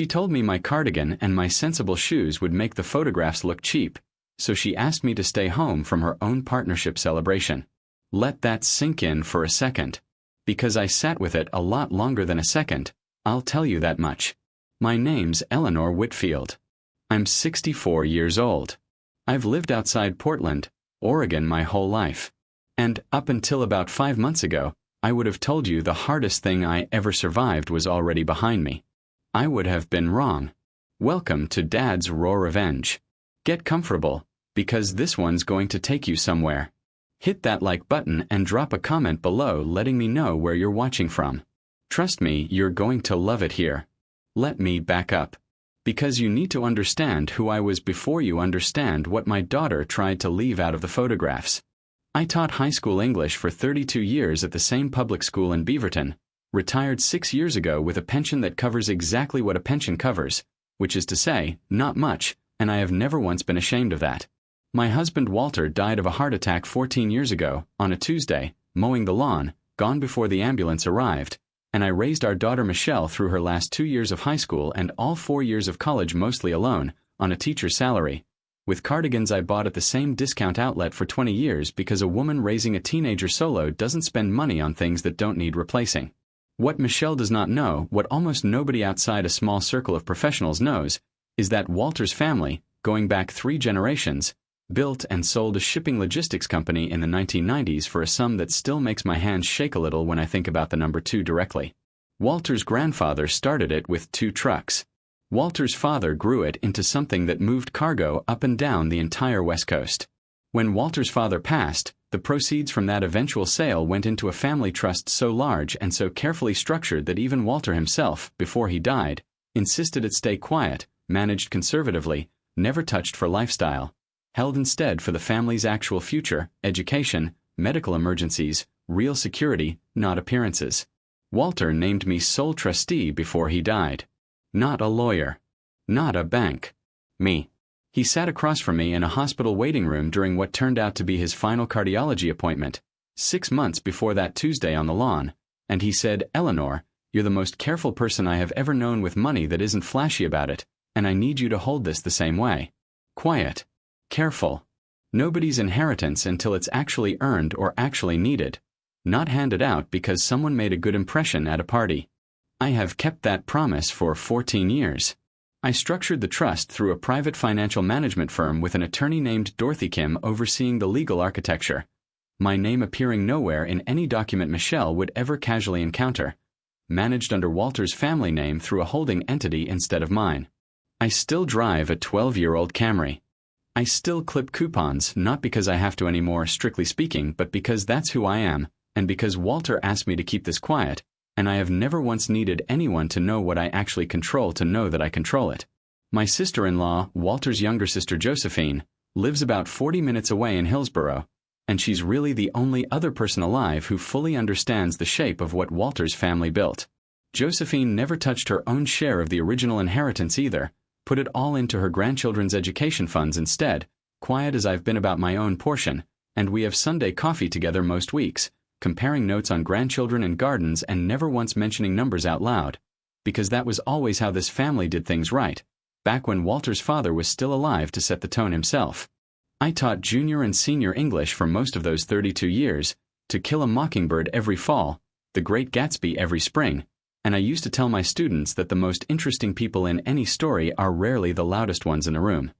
She told me my cardigan and my sensible shoes would make the photographs look cheap, so she asked me to stay home from her own partnership celebration. Let that sink in for a second. Because I sat with it a lot longer than a second, I'll tell you that much. My name's Eleanor Whitfield. I'm 64 years old. I've lived outside Portland, Oregon my whole life. And up until about 5 months ago, I would have told you the hardest thing I ever survived was already behind me. I would have been wrong. Welcome to Dad's Raw Revenge. Get comfortable, because this one's going to take you somewhere. Hit that like button and drop a comment below letting me know where you're watching from. Trust me, you're going to love it here. Let me back up. Because you need to understand who I was before you understand what my daughter tried to leave out of the photographs. I taught high school English for 32 years at the same public school in Beaverton, retired 6 years ago with a pension that covers exactly what a pension covers, which is to say, not much, and I have never once been ashamed of that. My husband Walter died of a heart attack 14 years ago, on a Tuesday, mowing the lawn, gone before the ambulance arrived, and I raised our daughter Michelle through her last 2 years of high school and all 4 years of college mostly alone, on a teacher's salary, with cardigans I bought at the same discount outlet for 20 years because a woman raising a teenager solo doesn't spend money on things that don't need replacing. What Michelle does not know, what almost nobody outside a small circle of professionals knows, is that Walter's family, going back 3 generations, built and sold a shipping logistics company in the 1990s for a sum that still makes my hands shake a little when I think about the number 2 directly. Walter's grandfather started it with 2 trucks. Walter's father grew it into something that moved cargo up and down the entire West Coast. When Walter's father passed, the proceeds from that eventual sale went into a family trust so large and so carefully structured that even Walter himself, before he died, insisted it stay quiet, managed conservatively, never touched for lifestyle, held instead for the family's actual future, education, medical emergencies, real security, not appearances. Walter named me sole trustee before he died. Not a lawyer. Not a bank. Me. He sat across from me in a hospital waiting room during what turned out to be his final cardiology appointment, 6 months before that Tuesday on the lawn, and he said, "Eleanor, you're the most careful person I have ever known with money that isn't flashy about it, and I need you to hold this the same way. Quiet. Careful. Nobody's inheritance until it's actually earned or actually needed. Not handed out because someone made a good impression at a party. I have kept that promise for 14 years. I structured the trust through a private financial management firm with an attorney named Dorothy Kim overseeing the legal architecture, my name appearing nowhere in any document Michelle would ever casually encounter. Managed under Walter's family name through a holding entity instead of mine. I still drive a 12-year-old Camry. I still clip coupons, not because I have to anymore, strictly speaking, but because that's who I am, and because Walter asked me to keep this quiet, and I have never once needed anyone to know what I actually control to know that I control it. My sister-in-law, Walter's younger sister Josephine, lives about 40 minutes away in Hillsborough, and she's really the only other person alive who fully understands the shape of what Walter's family built. Josephine never touched her own share of the original inheritance either, put it all into her grandchildren's education funds instead, quiet as I've been about my own portion, and we have Sunday coffee together most weeks, comparing notes on grandchildren and gardens and never once mentioning numbers out loud, because that was always how this family did things right, back when Walter's father was still alive to set the tone himself. I taught junior and senior English for most of those 32 years, To Kill a Mockingbird every fall, The Great Gatsby every spring, and I used to tell my students that the most interesting people in any story are rarely the loudest ones in a room.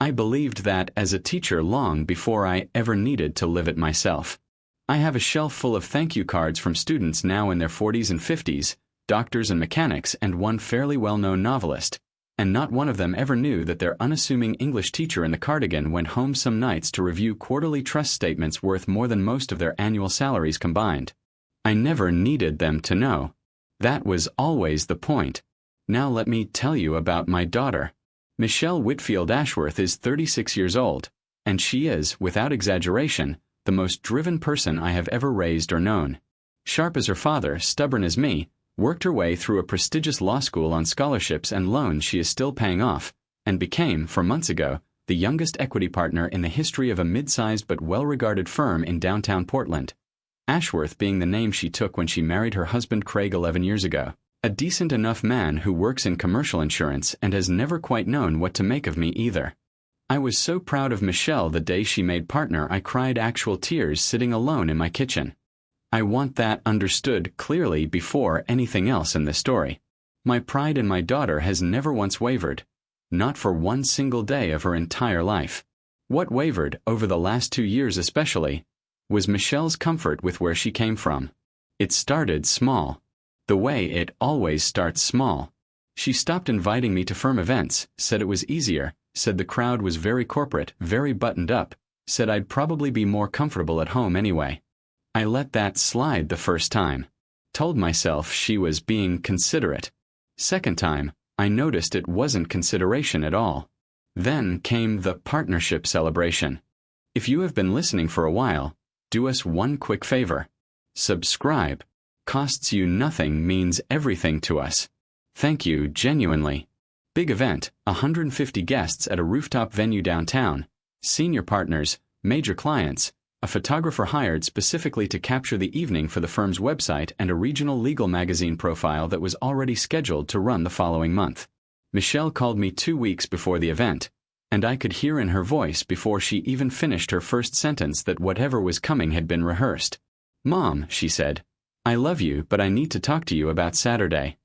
I believed that as a teacher long before I ever needed to live it myself. I have a shelf full of thank you cards from students now in their 40s and 50s, doctors and mechanics, and one fairly well-known novelist, and not one of them ever knew that their unassuming English teacher in the Cardigan went home some nights to review quarterly trust statements worth more than most of their annual salaries combined. I never needed them to know. That was always the point. Now let me tell you about my daughter. Michelle Whitfield Ashworth is 36 years old, and she is, without exaggeration, the most driven person I have ever raised or known. Sharp as her father, stubborn as me, worked her way through a prestigious law school on scholarships and loans she is still paying off, and became, 4 months ago, the youngest equity partner in the history of a mid-sized but well-regarded firm in downtown Portland. Ashworth being the name she took when she married her husband Craig 11 years ago. A decent enough man who works in commercial insurance and has never quite known what to make of me either. I was so proud of Michelle the day she made partner I cried actual tears sitting alone in my kitchen. I want that understood clearly before anything else in this story. My pride in my daughter has never once wavered. Not for one single day of her entire life. What wavered, over the last 2 years especially, was Michelle's comfort with where she came from. It started small. The way it always starts small. She stopped inviting me to firm events, said it was easier, said the crowd was very corporate, very buttoned up, said I'd probably be more comfortable at home anyway. I let that slide the first time. Told myself she was being considerate. Second time, I noticed it wasn't consideration at all. Then came the partnership celebration. If you have been listening for a while, do us one quick favor. Subscribe. Costs you nothing, means everything to us. Thank you, genuinely. Big event, 150 guests at a rooftop venue downtown, senior partners, major clients, a photographer hired specifically to capture the evening for the firm's website, and a regional legal magazine profile that was already scheduled to run the following month. Michelle called me 2 weeks before the event, and I could hear in her voice before she even finished her first sentence that whatever was coming had been rehearsed. "Mom," she said, "I love you, but I need to talk to you about Saturday."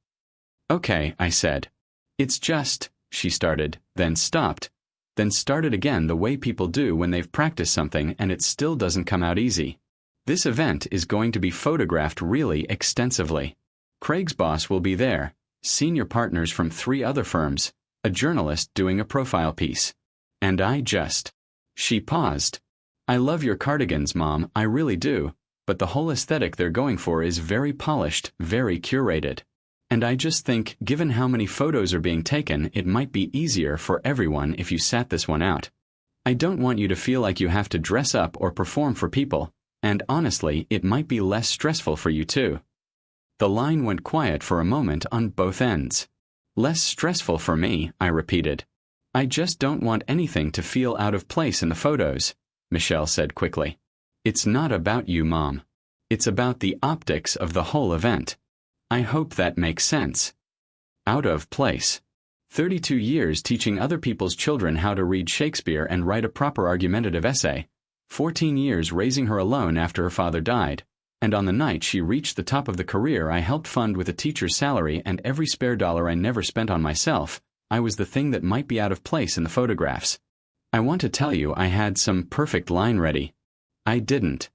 "Okay," I said. "It's just," she started, then stopped, then started again the way people do when they've practiced something and it still doesn't come out easy. "This event is going to be photographed really extensively. Craig's boss will be there, senior partners from 3 other firms, a journalist doing a profile piece. And I just..." She paused. "I love your cardigans, Mom, I really do, but the whole aesthetic they're going for is very polished, very curated. And I just think, given how many photos are being taken, it might be easier for everyone if you sat this one out. I don't want you to feel like you have to dress up or perform for people, and honestly, it might be less stressful for you too." The line went quiet for a moment on both ends. "Less stressful for me," I repeated. "I just don't want anything to feel out of place in the photos," Michelle said quickly. "It's not about you, Mom. It's about the optics of the whole event. I hope that makes sense." Out of place. 32 years teaching other people's children how to read Shakespeare and write a proper argumentative essay. 14 years raising her alone after her father died. And on the night she reached the top of the career I helped fund with a teacher's salary and every spare dollar I never spent on myself, I was the thing that might be out of place in the photographs. I want to tell you I had some perfect line ready. I didn't.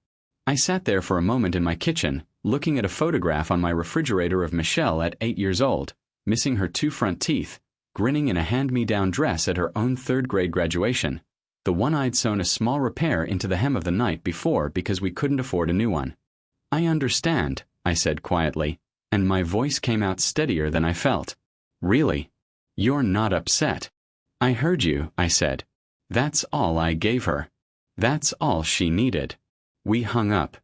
I sat there for a moment in my kitchen, looking at a photograph on my refrigerator of Michelle at 8 years old, missing her 2 front teeth, grinning in a hand-me-down dress at her own 3rd grade graduation, the one I'd sewn a small repair into the hem of the night before because we couldn't afford a new one. "I understand," I said quietly, and my voice came out steadier than I felt. "Really? You're not upset?" "I heard you," I said. That's all I gave her. That's all she needed. We hung up.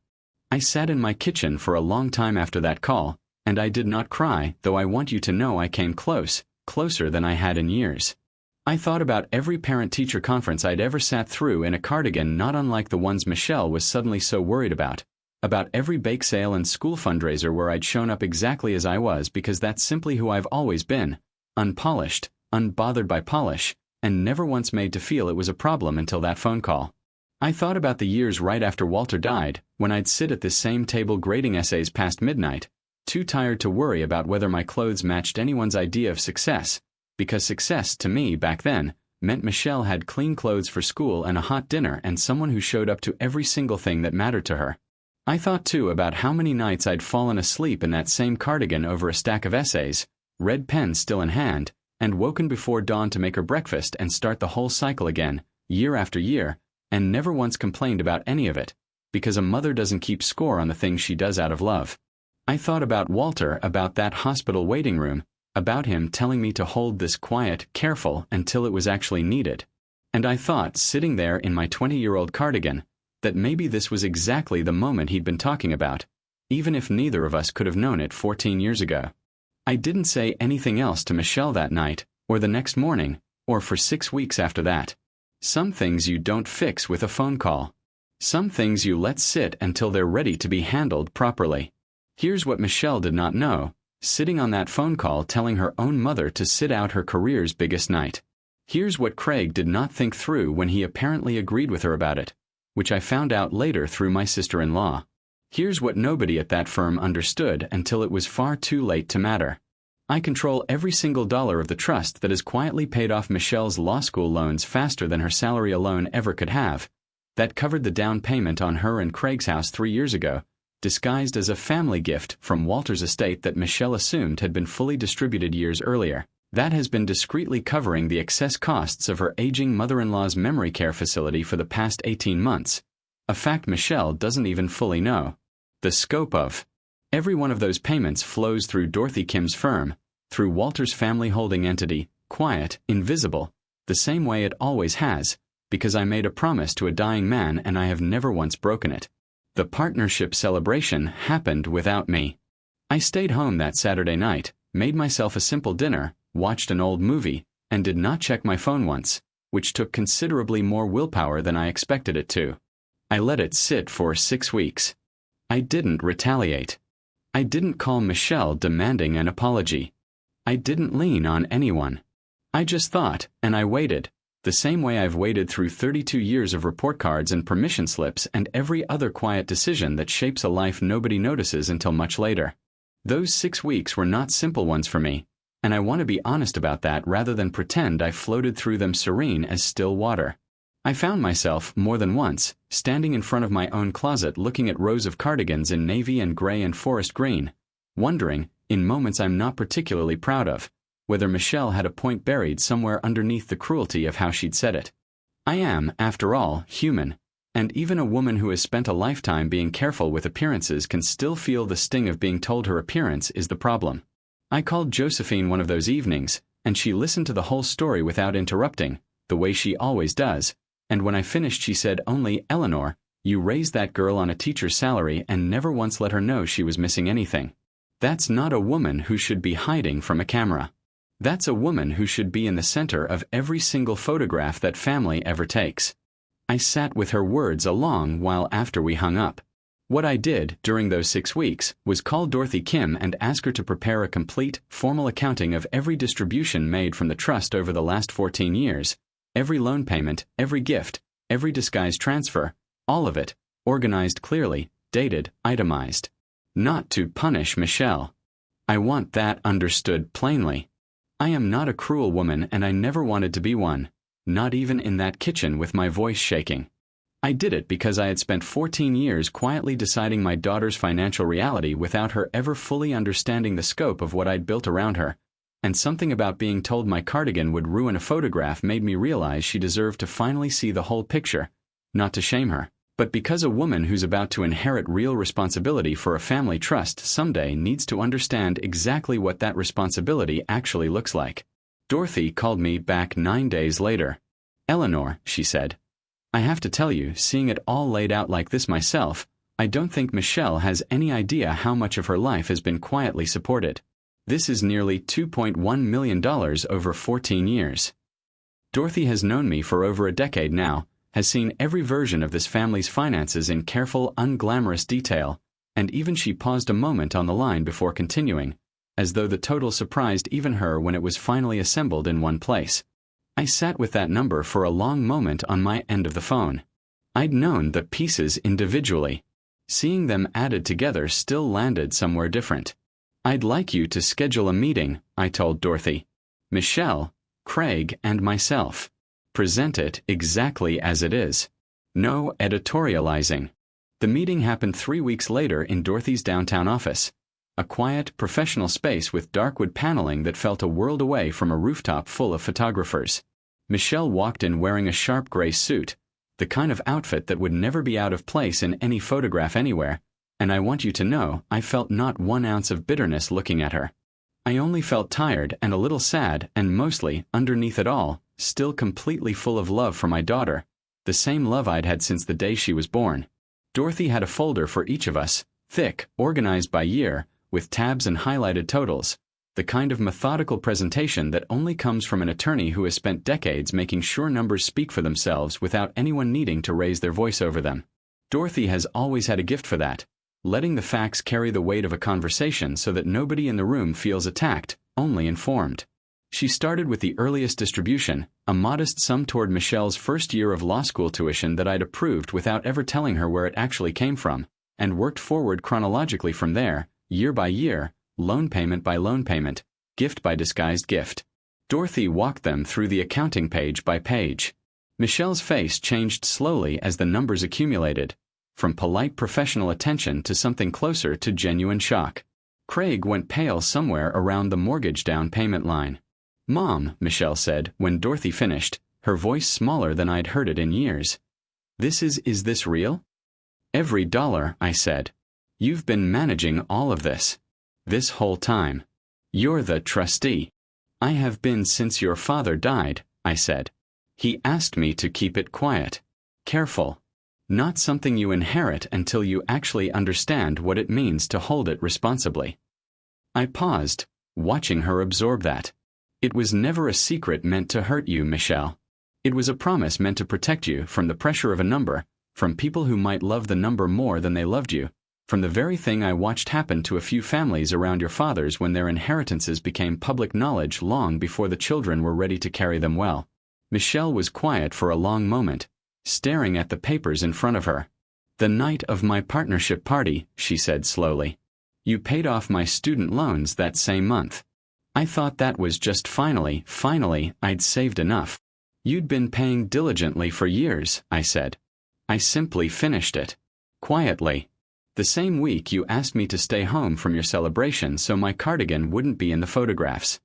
I sat in my kitchen for a long time after that call, and I did not cry, though I want you to know I came close, closer than I had in years. I thought about every parent-teacher conference I'd ever sat through in a cardigan not unlike the ones Michelle was suddenly so worried about every bake sale and school fundraiser where I'd shown up exactly as I was because that's simply who I've always been, unpolished, unbothered by polish, and never once made to feel it was a problem until that phone call. I thought about the years right after Walter died, when I'd sit at this same table grading essays past midnight, too tired to worry about whether my clothes matched anyone's idea of success, because success, to me, back then, meant Michelle had clean clothes for school and a hot dinner and someone who showed up to every single thing that mattered to her. I thought, too, about how many nights I'd fallen asleep in that same cardigan over a stack of essays, red pen still in hand, and woken before dawn to make her breakfast and start the whole cycle again, year after year, and never once complained about any of it, because a mother doesn't keep score on the things she does out of love. I thought about Walter, about that hospital waiting room, about him telling me to hold this quiet, careful, until it was actually needed. And I thought, sitting there in my 20-year-old cardigan, that maybe this was exactly the moment he'd been talking about, even if neither of us could have known it 14 years ago. I didn't say anything else to Michelle that night, or the next morning, or for 6 weeks after that. Some things you don't fix with a phone call. Some things you let sit until they're ready to be handled properly. Here's what Michelle did not know. sitting on that phone call telling her own mother to sit out her career's biggest night. Here's what Craig did not think through when he apparently agreed with her about it, which I found out later through my sister-in-law. Here's what nobody at that firm understood until it was far too late to matter. I control every single dollar of the trust that has quietly paid off Michelle's law school loans faster than her salary alone ever could have. That covered the down payment on her and Craig's house 3 years ago, disguised as a family gift from Walter's estate that Michelle assumed had been fully distributed years earlier. That has been discreetly covering the excess costs of her aging mother-in-law's memory care facility for the past 18 months, a fact Michelle doesn't even fully know. The scope of every one of those payments flows through Dorothy Kim's firm, through Walter's family holding entity, quiet, invisible, the same way it always has, because I made a promise to a dying man and I have never once broken it. The partnership celebration happened without me. I stayed home that Saturday night, made myself a simple dinner, watched an old movie, and did not check my phone once, which took considerably more willpower than I expected it to. I let it sit for 6 weeks. I didn't retaliate. I didn't call Michelle demanding an apology. I didn't lean on anyone. I just thought, and I waited, the same way I've waited through 32 years of report cards and permission slips and every other quiet decision that shapes a life nobody notices until much later. Those 6 weeks were not simple ones for me, and I want to be honest about that rather than pretend I floated through them serene as still water. I found myself, more than once, standing in front of my own closet looking at rows of cardigans in navy and gray and forest green, wondering, in moments I'm not particularly proud of, whether Michelle had a point buried somewhere underneath the cruelty of how she'd said it. I am, after all, human, and even a woman who has spent a lifetime being careful with appearances can still feel the sting of being told her appearance is the problem. I called Josephine one of those evenings, and she listened to the whole story without interrupting, the way she always does, and when I finished she said only, "Eleanor, you raised that girl on a teacher's salary and never once let her know she was missing anything. That's not a woman who should be hiding from a camera. That's a woman who should be in the center of every single photograph that family ever takes." I sat with her words a long while after we hung up. What I did during those 6 weeks was call Dorothy Kim and ask her to prepare a complete, formal accounting of every distribution made from the trust over the last 14 years, every loan payment, every gift, every disguised transfer, all of it, organized clearly, dated, itemized. Not to punish Michelle. I want that understood plainly. I am not a cruel woman and I never wanted to be one, not even in that kitchen with my voice shaking. I did it because I had spent 14 years quietly deciding my daughter's financial reality without her ever fully understanding the scope of what I'd built around her, and something about being told my cardigan would ruin a photograph made me realize she deserved to finally see the whole picture, not to shame her, but because a woman who's about to inherit real responsibility for a family trust someday needs to understand exactly what that responsibility actually looks like. Dorothy called me back 9 days later. "Eleanor," she said, "I have to tell you, seeing it all laid out like this myself, I don't think Michelle has any idea how much of her life has been quietly supported. This is nearly $2.1 million over 14 years. Dorothy has known me for over a decade now, has seen every version of this family's finances in careful, unglamorous detail, and even she paused a moment on the line before continuing, as though the total surprised even her when it was finally assembled in one place. I sat with that number for a long moment on my end of the phone. I'd known the pieces individually. Seeing them added together still landed somewhere different. "I'd like you to schedule a meeting," I told Dorothy. "Michelle, Craig, and myself. Present it exactly as it is. No editorializing." The meeting happened 3 weeks later in Dorothy's downtown office, a quiet, professional space with darkwood paneling that felt a world away from a rooftop full of photographers. Michelle walked in wearing a sharp gray suit, the kind of outfit that would never be out of place in any photograph anywhere, and I want you to know I felt not 1 ounce of bitterness looking at her. I only felt tired and a little sad and mostly, underneath it all, still completely full of love for my daughter, the same love I'd had since the day she was born. Dorothy had a folder for each of us, thick, organized by year, with tabs and highlighted totals, the kind of methodical presentation that only comes from an attorney who has spent decades making sure numbers speak for themselves without anyone needing to raise their voice over them. Dorothy has always had a gift for that, letting the facts carry the weight of a conversation so that nobody in the room feels attacked, only informed. She started with the earliest distribution, a modest sum toward Michelle's first year of law school tuition that I'd approved without ever telling her where it actually came from, and worked forward chronologically from there, year by year, loan payment by loan payment, gift by disguised gift. Dorothy walked them through the accounting page by page. Michelle's face changed slowly as the numbers accumulated, from polite professional attention to something closer to genuine shock. Craig went pale somewhere around the mortgage down payment line. "Mom," Michelle said when Dorothy finished, her voice smaller than I'd heard it in years. Is this real?" "Every dollar," I said. "You've been managing all of this. This whole time. You're the trustee." "I have been since your father died," I said. "He asked me to keep it quiet. Careful. Not something you inherit until you actually understand what it means to hold it responsibly." I paused, watching her absorb that. "It was never a secret meant to hurt you, Michelle. It was a promise meant to protect you from the pressure of a number, from people who might love the number more than they loved you, from the very thing I watched happen to a few families around your father's when their inheritances became public knowledge long before the children were ready to carry them well." Michelle was quiet for a long moment, staring at the papers in front of her. "The night of my partnership party," she said slowly. "You paid off my student loans that same month. I thought that was just finally, I'd saved enough." "You'd been paying diligently for years," I said. "I simply finished it. Quietly. The same week you asked me to stay home from your celebration so my cardigan wouldn't be in the photographs."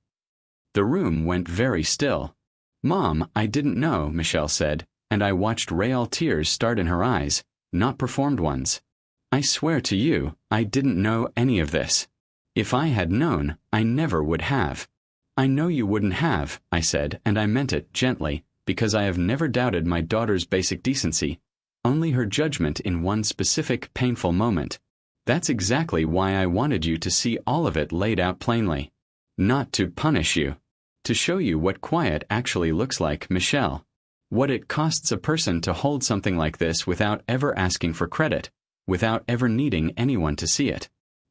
The room went very still. "Mom, I didn't know," Michelle said, and I watched real tears start in her eyes, not performed ones. "I swear to you, I didn't know any of this. If I had known, I never would have." "I know you wouldn't have," I said, and I meant it gently, because I have never doubted my daughter's basic decency, only her judgment in one specific painful moment. That's exactly why I wanted you to see all of it laid out plainly. Not to punish you. To show you what quiet actually looks like, Michelle. What it costs a person to hold something like this without ever asking for credit, without ever needing anyone to see it.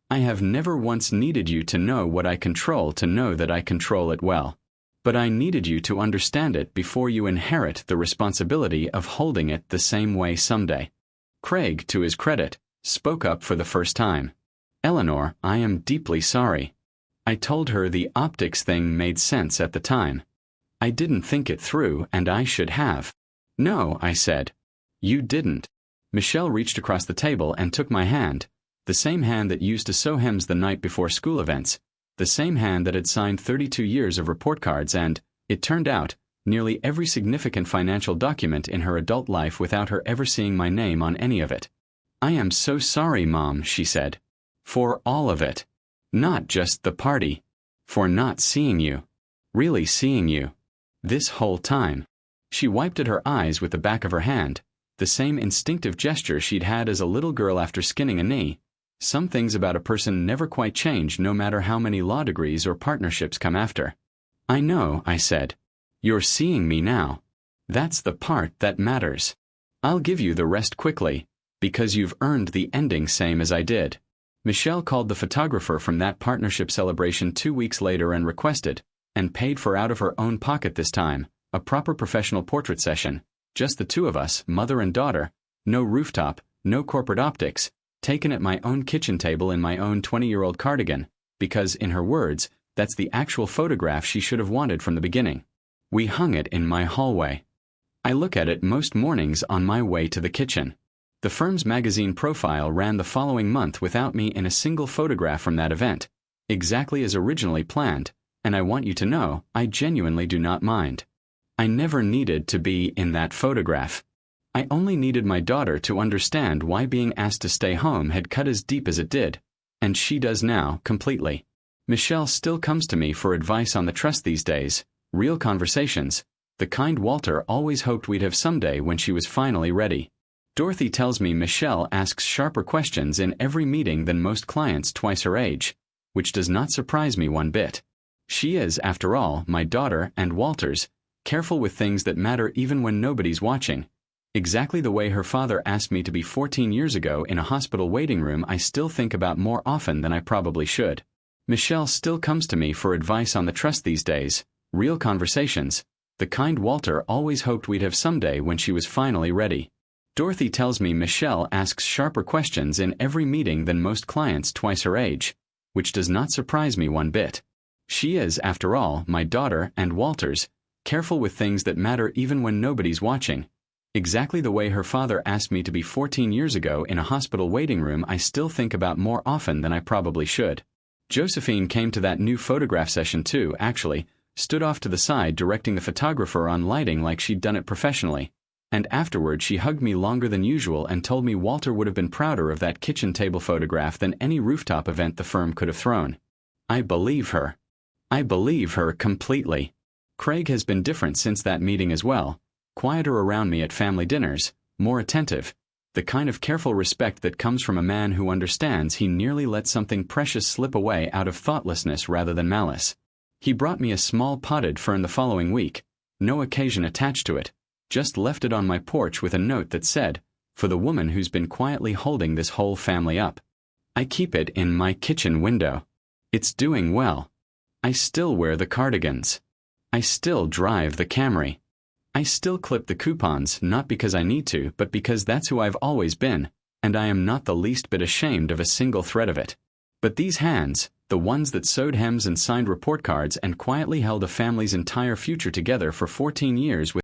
I have never once needed you to know what I control to know that I control it well. But I needed you to understand it before you inherit the responsibility of holding it the same way someday." Craig, to his credit, spoke up for the first time. "Eleanor, I am deeply sorry. I told her the optics thing made sense at the time. I didn't think it through, and I should have." "No," I said. "You didn't." Michelle reached across the table and took my hand, the same hand that used to sew hems the night before school events, the same hand that had signed 32 years of report cards and, it turned out, nearly every significant financial document in her adult life without her ever seeing my name on any of it. "I am so sorry, Mom," she said. "For all of it. Not just the party. For not seeing you. Really seeing you. This whole time." She wiped at her eyes with the back of her hand, the same instinctive gesture she'd had as a little girl after skinning a knee. Some things about a person never quite change no matter how many law degrees or partnerships come after. "I know," I said. "You're seeing me now. That's the part that matters. I'll give you the rest quickly, because you've earned the ending same as I did." Michelle called the photographer from that partnership celebration 2 weeks later and requested, and paid for out of her own pocket this time, a proper professional portrait session, just the two of us, mother and daughter, no rooftop, no corporate optics, taken at my own kitchen table in my own 20-year-old cardigan, because, in her words, that's the actual photograph she should have wanted from the beginning. We hung it in my hallway. I look at it most mornings on my way to the kitchen. The firm's magazine profile ran the following month without me in a single photograph from that event, exactly as originally planned, and I want you to know, I genuinely do not mind. I never needed to be in that photograph. I only needed my daughter to understand why being asked to stay home had cut as deep as it did, and she does now, completely. Michelle still comes to me for advice on the trust these days, real conversations, the kind Walter always hoped we'd have someday when she was finally ready. Dorothy tells me Michelle asks sharper questions in every meeting than most clients twice her age, which does not surprise me one bit. She is, after all, my daughter and Walter's, careful with things that matter even when nobody's watching. Exactly the way her father asked me to be 14 years ago in a hospital waiting room I still think about more often than I probably should. Michelle still comes to me for advice on the trust these days, real conversations, the kind Walter always hoped we'd have someday when she was finally ready. Dorothy tells me Michelle asks sharper questions in every meeting than most clients twice her age, which does not surprise me one bit. She is, after all, my daughter and Walter's, careful with things that matter even when nobody's watching. Exactly the way her father asked me to be 14 years ago in a hospital waiting room I still think about more often than I probably should. Josephine came to that new photograph session too, actually, stood off to the side directing the photographer on lighting like she'd done it professionally. And afterward she hugged me longer than usual and told me Walter would have been prouder of that kitchen table photograph than any rooftop event the firm could have thrown. I believe her. I believe her completely. Craig has been different since that meeting as well. Quieter around me at family dinners, more attentive, the kind of careful respect that comes from a man who understands he nearly let something precious slip away out of thoughtlessness rather than malice. He brought me a small potted fern the following week, no occasion attached to it, just left it on my porch with a note that said, "For the woman who's been quietly holding this whole family up." I keep it in my kitchen window. It's doing well. I still wear the cardigans. I still drive the Camry. I still clip the coupons, not because I need to, but because that's who I've always been, and I am not the least bit ashamed of a single thread of it. But these hands, the ones that sewed hems and signed report cards and quietly held a family's entire future together for 14 years with